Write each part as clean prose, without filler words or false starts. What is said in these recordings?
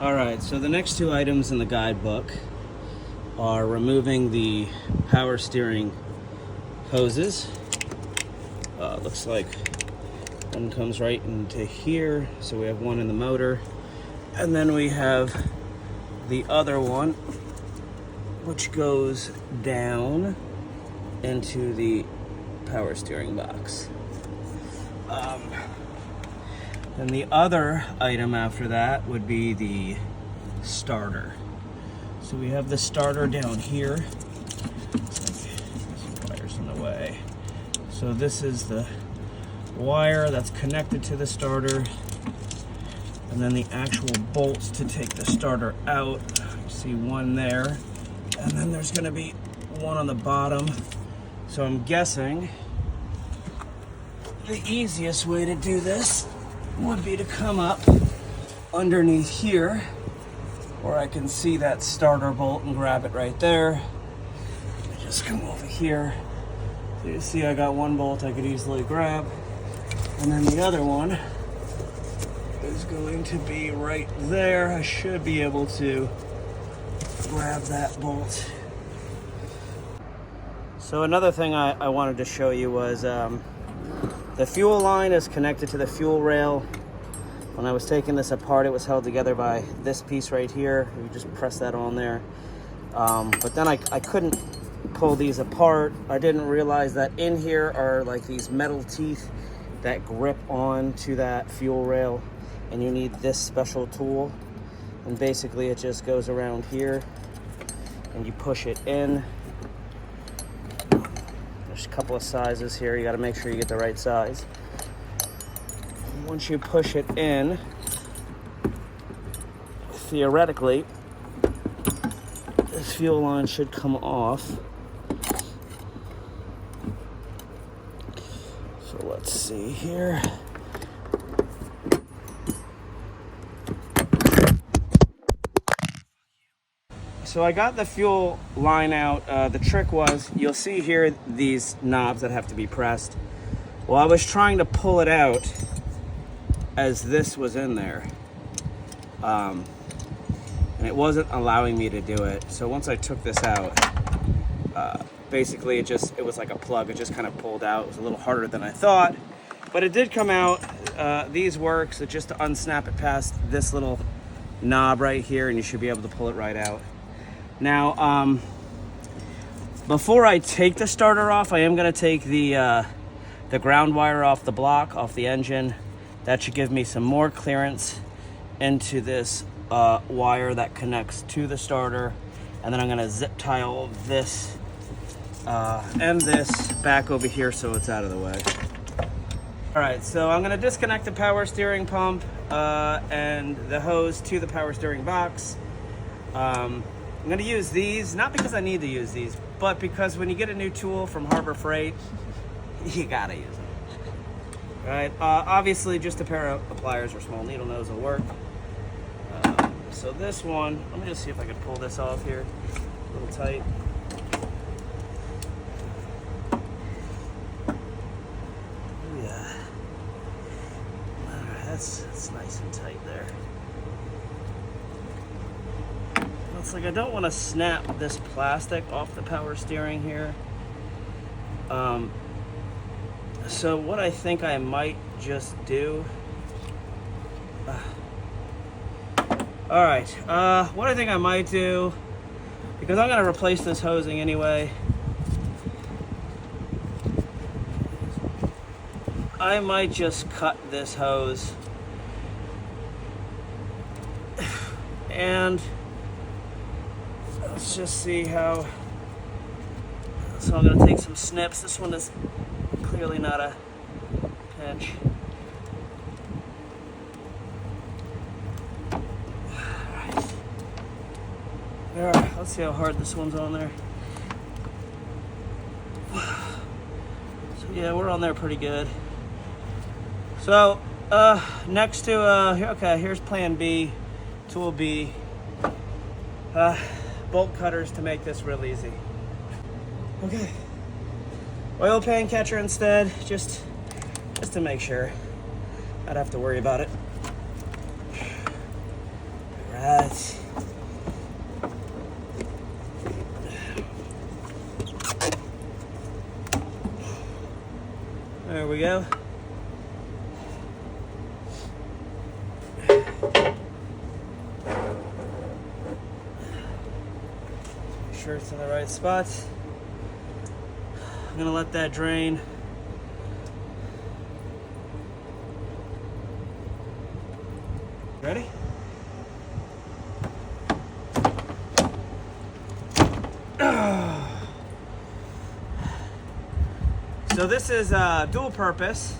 Alright, so the next two items in the guidebook are removing the power steering hoses. Looks like one comes right into here, so we have one in the motor. And then we have the other one, which goes down into the power steering box. And the other item after that would be the starter. So we have the starter down here. This wire's in the way. So this is the wire that's connected to the starter, and then the actual bolts to take the starter out. You see one there, and then there's going to be one on the bottom. So I'm guessing the easiest way to do this would be to come up underneath here, where I can see that starter bolt and grab it right there. I just come over here. So you see I got one bolt I could easily grab, and then the other one is going to be right there. I should be able to grab that bolt. So another thing I wanted to show you was the fuel line is connected to the fuel rail. When I was taking this apart, it was held together by this piece right here. You just press that on there. But then I couldn't pull these apart. I didn't realize that in here are like these metal teeth that grip onto that fuel rail, and you need this special tool. And basically it just goes around here and you push it in. There's a couple of sizes here. You got to make sure you get the right size. Once you push it in, theoretically, this fuel line should come off. So let's see here. So I got the fuel line out. The trick was, you'll see here these knobs that have to be pressed. Well, I was trying to pull it out as this was in there. And it wasn't allowing me to do it. So once I took this out, basically it was like a plug. It just kind of pulled out. It was a little harder than I thought, but it did come out. These work, so just to unsnap it past this little knob right here, and you should be able to pull it right out. Now, before I take the starter off, I am going to take the ground wire off the block, off the engine. That should give me some more clearance into this wire that connects to the starter. And then I'm going to zip tie all of this and this back over here so it's out of the way. All right, so I'm going to disconnect the power steering pump and the hose to the power steering box. I'm going to use these, not because I need to use these, but because when you get a new tool from Harbor Freight, you got to use them. Right? Obviously, just a pair of pliers or small needle nose will work. So this one, let me just see if I can pull this off here. A little tight. Yeah. All right, that's nice and tight there. It's like I don't want to snap this plastic off the power steering here. So what I think I might just do, all right, what I think I might do, because I'm going to replace this hosing anyway, I might just cut this hose and let's just see how. So I'm going to take some snips. This one is clearly not a pinch. All right, let's see how hard this one's on there. So yeah, we're on there pretty good. So next to okay, here's plan B, tool B. Bolt cutters to make this real easy. Okay, oil pan catcher instead, just to make sure I'd have to worry about it. Grab go. Make sure it's in the right spots. I'm gonna let that drain. Ready? So this is dual purpose.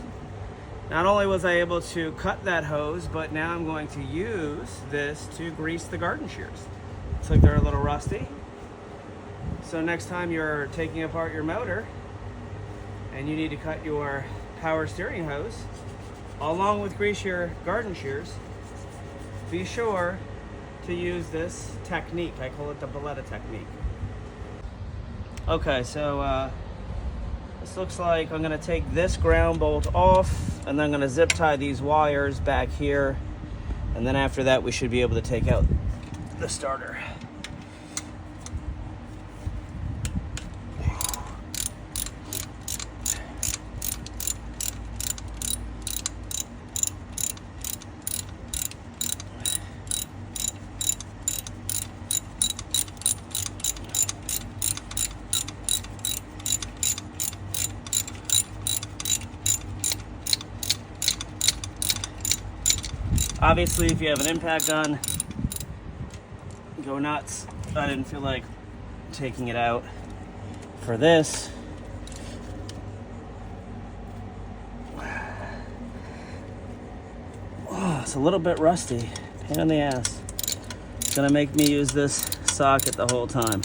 Not only was I able to cut that hose, but now I'm going to use this to grease the garden shears. Looks like they're a little rusty. So next time you're taking apart your motor and you need to cut your power steering hose, along with grease your garden shears, be sure to use this technique. I call it the Boletta technique. Okay, so this looks like I'm gonna take this ground bolt off, and then I'm gonna zip tie these wires back here, and then after that we should be able to take out the starter. Obviously, if you have an impact gun, go nuts. I didn't feel like taking it out for this. Oh, it's a little bit rusty. Pain in the ass. It's gonna make me use this socket the whole time.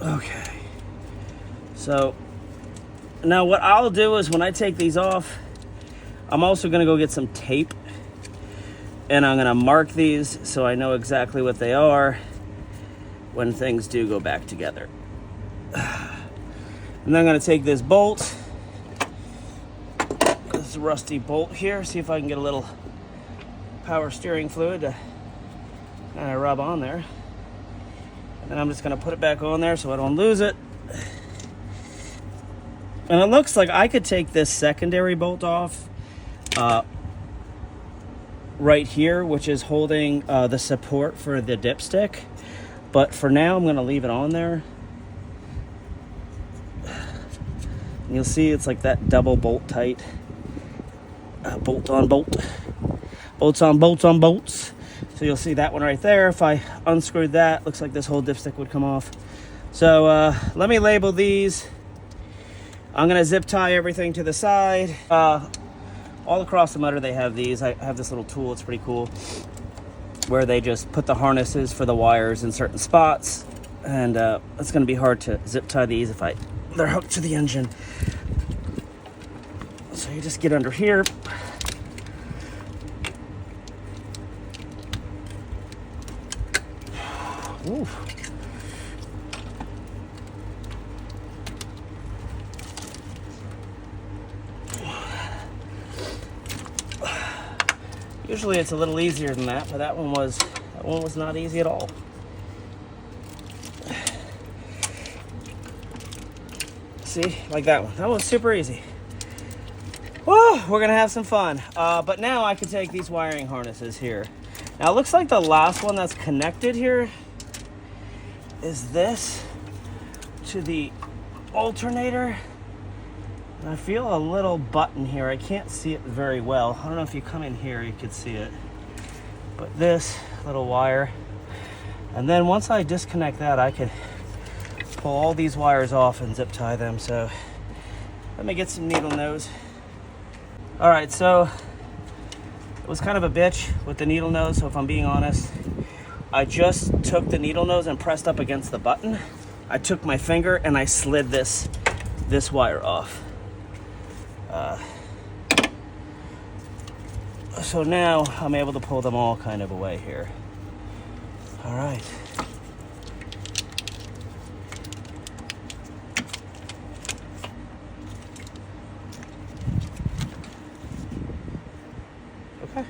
Okay, so now what I'll do is when I take these off, I'm also gonna go get some tape and I'm gonna mark these so I know exactly what they are when things do go back together. And then I'm gonna take this bolt, this rusty bolt here, see if I can get a little power steering fluid to kind of rub on there. And I'm just gonna put it back on there so I don't lose it. And it looks like I could take this secondary bolt off right here, which is holding the support for the dipstick. But for now, I'm gonna leave it on there. And you'll see it's like that double bolt tight. Bolt on bolt. Bolts on bolts on bolts. So you'll see that one right there. If I unscrewed that, looks like this whole dipstick would come off. So let me label these. I'm gonna zip tie everything to the side. All across the motor they have these. I have this little tool, it's pretty cool, where they just put the harnesses for the wires in certain spots. And it's gonna be hard to zip tie these if they're hooked to the engine. So you just get under here. Ooh. Usually it's a little easier than that, but that one was not easy at all. See, like that one. That was super easy. Whoa, we're gonna have some fun. But now I can take these wiring harnesses here. Now it looks like the last one that's connected here is this to the alternator. And I feel a little button here. I can't see it very well. I don't know if you come in here you could see it. But this little wire. And then once I disconnect that, I could pull all these wires off and zip tie them. So let me get some needle nose. All right, so it was kind of a bitch with the needle nose, so if I'm being honest, I just took the needle nose and pressed up against the button. I took my finger and I slid this wire off. So now I'm able to pull them all kind of away here. All right. Okay.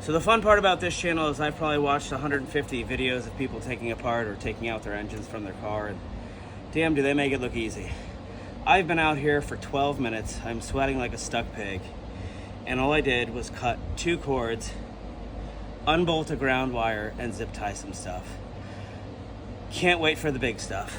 So the fun part about this channel is I've probably watched 150 videos of people taking apart or taking out their engines from their car, and damn, do they make it look easy. I've been out here for 12 minutes. I'm sweating like a stuck pig. And all I did was cut 2 cords, unbolt a ground wire, and zip tie some stuff. Can't wait for the big stuff.